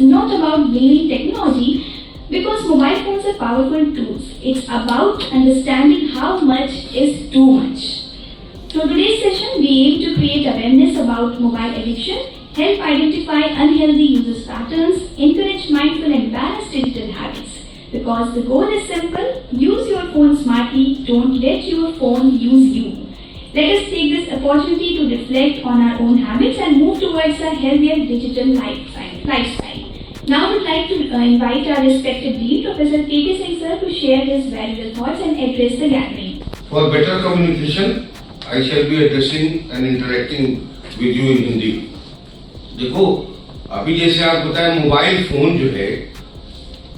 not about blaming technology because mobile phones are powerful tools. It's about understanding how much is too much. Through today's session, we aim to create awareness about mobile addiction, help identify unhealthy usage patterns, encourage mindful and balanced digital habits. Because the goal is simple, use your phone smartly, don't let your phone use you. Let us take this opportunity to reflect on our own habits and move towards a healthier digital lifestyle. Now I would like to invite our respected Dean, Professor K.K. Singh sir, to share his valuable thoughts and address the gathering. For better communication, I shall be addressing and interacting with you in Hindi. देखो, अभी जैसे आप बताएं mobile phone जो है,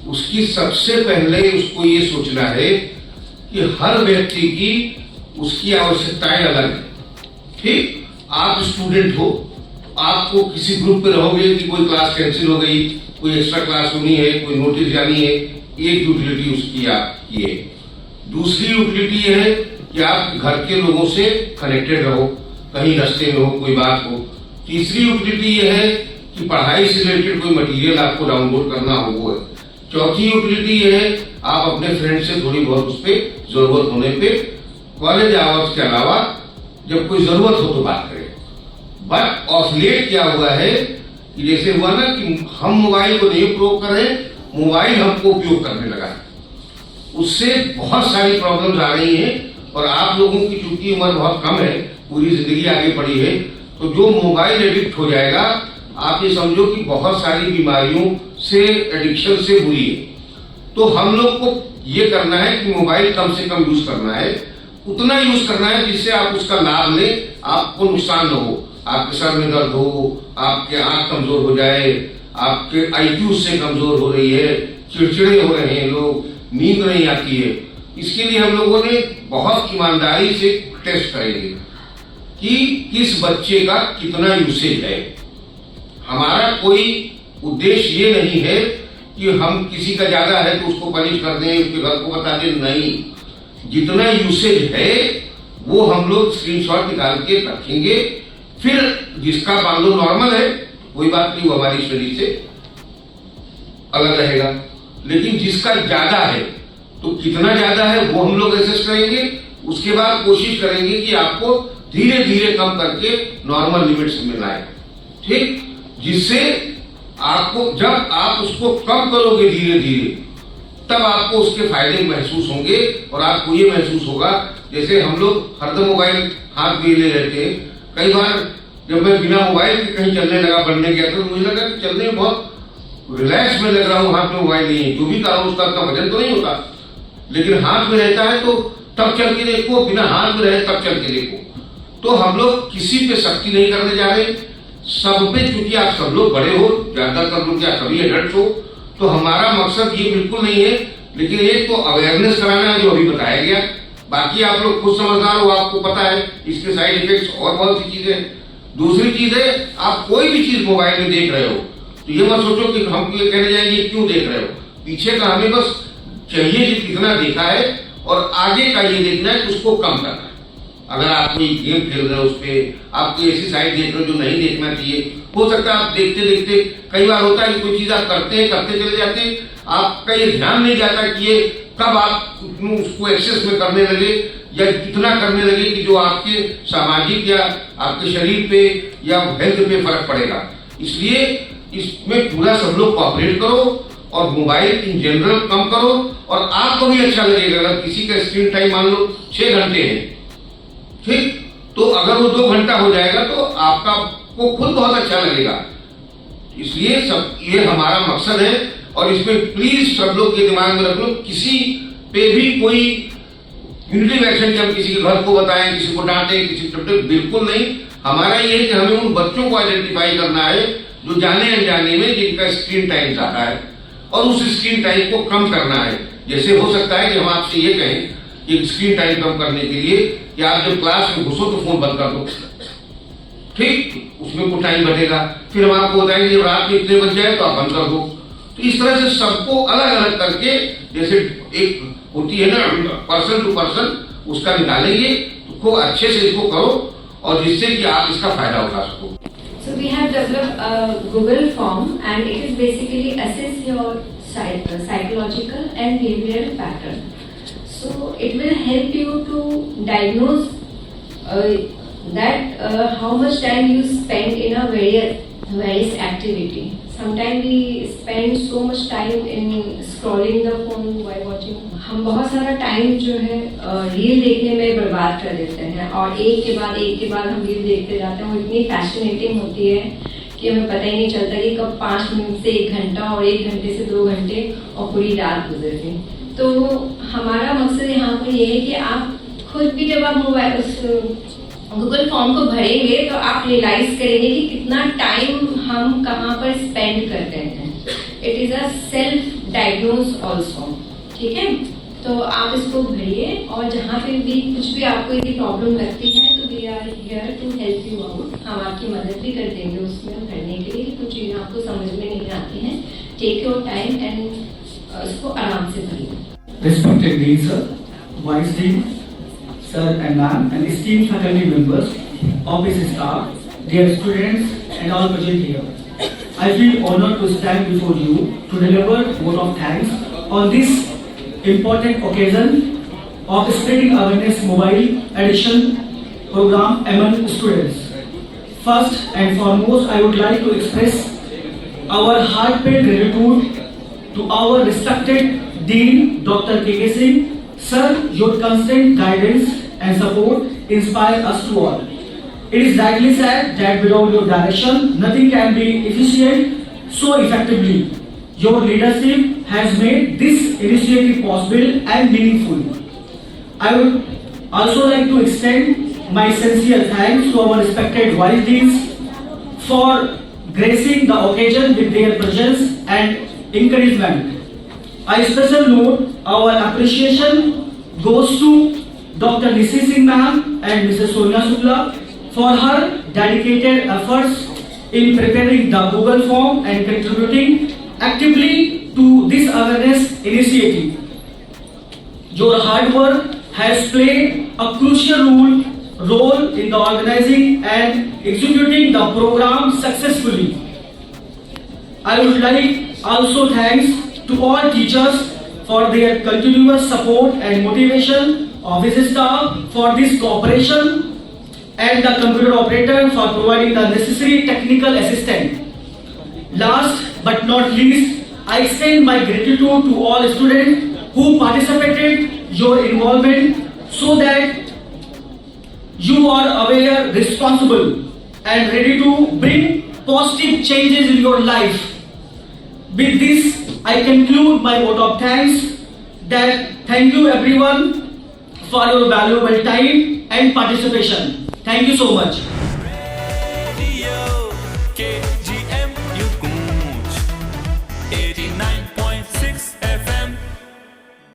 उसकी सबसे पहले उसको ये सोचना है कि हर व्यक्ति की उसकी आवश्यकताएं अलग है। ठीक, आप स्टूडेंट हो, आपको किसी ग्रुप पे रहोगे कि कोई क्लास कैंसिल हो गई, कोई एक्स्ट्रा क्लास होनी है, कोई नोटिस जानी है, एक यूटिलिटी उसकी आपकी है। दूसरी यूटिलिटी है कि आप घर के लोगों से कनेक्टेड रहो, कहीं रास्ते में हो, कोई बात हो। तीसरी यूटिलिटी ये है कि पढ़ाई से रिलेटेड कोई मटेरियल आपको डाउनलोड करना हो वो है। चौथी यूटिलिटी ये है आप अपने फ्रेंड से थोड़ी बहुत उस पर जरूरत होने पे कॉलेज आवर्स के अलावा जब कोई जरूरत हो तो बात करें। बट ऑफ लेट क्या हुआ है कि जैसे हुआ ना कि हम मोबाइल को नहीं उपयोग कर रहे, मोबाइल हमको उपयोग करने लगा है। उससे बहुत सारी प्रॉब्लम्स आ रही हैं और आप लोगों की चूंकि उम्र बहुत कम है, पूरी जिंदगी आगे पड़ी है, तो जो मोबाइल एडिक्ट हो जाएगा आप ये समझो कि बहुत सारी बीमारियों से एडिक्शन से बुरी है। तो हम लोग को ये करना है कि मोबाइल कम से कम यूज करना है, उतना यूज करना है जिससे आप उसका लाभ लें, आपको नुकसान न हो, आपके सर में दर्द हो, आपके आंख कमजोर हो जाए, आपके IQ से कमजोर हो रही है, चिड़चिड़े हो रहे हैं लोग, नींद नहीं आती है। इसके लिए हम लोगों ने बहुत ईमानदारी से टेस्ट करेंगे कि किस बच्चे का कितना यूसेज है। हमारा कोई उद्देश्य ये नहीं है कि हम किसी का ज्यादा है तो उसको पनिश कर दें, उसके घर को बता दें, नहीं। जितना यूसेज है वो हम लोग स्क्रीनशॉट निकाल के रखेंगे, फिर जिसका मान लो नॉर्मल है कोई बात नहीं, वो हमारी स्टडी से अलग रहेगा। लेकिन जिसका ज्यादा है तो कितना ज्यादा है वो हम लोग एसेस करेंगे, उसके बाद कोशिश करेंगे कि आपको धीरे धीरे कम करके नॉर्मल लिमिट्स में लाए। ठीक, जिससे आपको जब आप उसको कम करोगे धीरे धीरे तब आपको उसके फायदे महसूस होंगे और आपको ये महसूस होगा जैसे हम लोग हरदम मोबाइल हाथ में ले रहते हैं। कई बार जब मैं बिना मोबाइल के कहीं चलने लगा, बढ़ने गया तो मुझे लगा कि चलने में बहुत रिलैक्स में लग रहा हूँ, हाथ में मोबाइल नहीं है। जो भी कहा उसका वजन तो नहीं होता, लेकिन हाथ में रहता है तो तब चल के देखो, बिना हाथ में रहे तब चल के देखो। तो हम लोग किसी पे सख्ती नहीं करने जा रहे, सब पे, चूंकि आप सब लोग बड़े हो, ज्यादातर लोग या सभी एडल्ट हो, तो हमारा मकसद ये बिल्कुल नहीं है। लेकिन एक तो अवेयरनेस कराना है जो अभी बताया गया, बाकी आप लोग खुद समझदार हो, आपको पता है इसके साइड इफेक्ट्स और बहुत सी चीजें। दूसरी चीज है आप कोई भी चीज मोबाइल में देख रहे हो तो ये मत सोचो कि हम ये कहने जाएंगे क्यों देख रहे हो, पीछे का हमें बस चाहिए कि कितना देखा है और आगे का ये देखना है कि उसको कम करना है। अगर आप कोई गेम खेल रहे हो उस पर आप कोई ऐसी साइट देख रहे हो जो नहीं देखना चाहिए, हो सकता है आप देखते देखते, कई बार होता है कि कोई चीज आप करते चले जाते हैं, आपका ये ध्यान नहीं जाता कि ये कब आप उसको एक्सेस में करने लगे या कितना करने लगे कि जो आपके सामाजिक या आपके शरीर पे या हेल्थ पे फर्क पड़ेगा। इसलिए इसमें पूरा सब लोग कोऑपरेट करो और मोबाइल इन जनरल कम करो और आपको भी अच्छा लगेगा। अगर किसी का स्क्रीन टाइम मान लो 6 घंटे है, ठीक, तो अगर वो 2 घंटा हो जाएगा तो आपका को खुद बहुत अच्छा लगेगा। इसलिए सब ये हमारा मकसद है और इसमें प्लीज सब लोग के दिमाग में रख लो, किसी पे भी कोई यूनिटी एक्शन कि हम किसी के घर को बताएं, किसी को डांटें, किसी को बिल्कुल नहीं। हमारा ये है कि हमें उन बच्चों को आइडेंटिफाई करना है जो जाने अनजाने में जिनका स्क्रीन टाइम ज्यादा है और उस स्क्रीन टाइम को कम करना है। जैसे हो सकता है कि हम आपसे ये कहें कि स्क्रीन टाइम कम करने के लिए कि आप जब क्लास में घुसो तो फोन बंद कर दो, ठीक, उसमें कुछ टाइम बचेगा। फिर हम आपको बताएंगे जब रात में इतने बज जाए तो आप बंद कर दो। तो इस तरह से सबको अलग अलग करके, जैसे एक होती है ना पर्सन टू पर्सन, उसका निकालेंगे तो खूब अच्छे से इसको करो और जिससे कि आप इसका फायदा उठा सको। So we have developed a Google form, and it is basically assess your psychological and behavioral pattern. So it will help you to diagnose how much time you spend in a various activity. Sometimes we spend so much time in scrolling the phone while watching. हम बहुत सारा time जो है reel देखने में बर्बाद कर देते हैं, और एक के बाद हम रील देखते जाते हैं. वो इतनी फैसिनेटिंग होती है कि हमें पता ही नहीं चलता कि कब 5 मिनट से 1 घंटा और 1 घंटे से 2 घंटे और पूरी रात गुजर गई. तो हमारा मकसद यहाँ पर ये है कि आप खुद भी जब आप मोबाइल उस गूगल फॉर्म को भरेंगे तो आप रियलाइज करेंगे कि कितना टाइम हम कहाँ पर स्पेंड करते हैं. It is a self diagnose also. ठीक है, तो आप इसको भरिए, और जहाँ पे भी कुछ भी आपको यदि प्रॉब्लम लगती है तो we are here to help you out. हम आपकी मदद भी कर देंगे उसमें भरने के लिए. कुछ चीज़ें आपको समझ में नहीं आती हैं, टेक योर टाइम एंड इसको आराम से भरिए. Respected Dean Sir, Vice Dean Sir and Ma'am, and esteemed faculty members, office staff, dear students and all present here. I feel honored to stand before you to deliver vote of thanks on this important occasion of spreading awareness mobile addiction program among students. First and foremost, I would like to express our heartfelt gratitude to our respected Dean Dr. K.K. Singh. Sir, your constant guidance and support inspire us to all. It is rightly said that without your direction, nothing can be efficient so effectively. Your leadership has made this initiative possible and meaningful. I would also like to extend my sincere thanks to our respected Vice Deans for gracing the occasion with their presence and encouragement. A special note, our appreciation goes to Dr. Nisi Singh Ma'am and Mrs. Sonia Shukla for her dedicated efforts in preparing the Google form and contributing actively to this awareness initiative. Your hard work has played a crucial role in the organizing and executing the program successfully. I would like also thanks to all teachers for their continuous support and motivation, office staff for this cooperation, and the computer operator for providing the necessary technical assistance. Last but not least, I extend my gratitude to all students who participated your involvement so that you are aware, responsible, and ready to bring positive changes in your life. With this, I conclude my vote of thanks. Thank you everyone for your valuable time and participation. Thank you so much.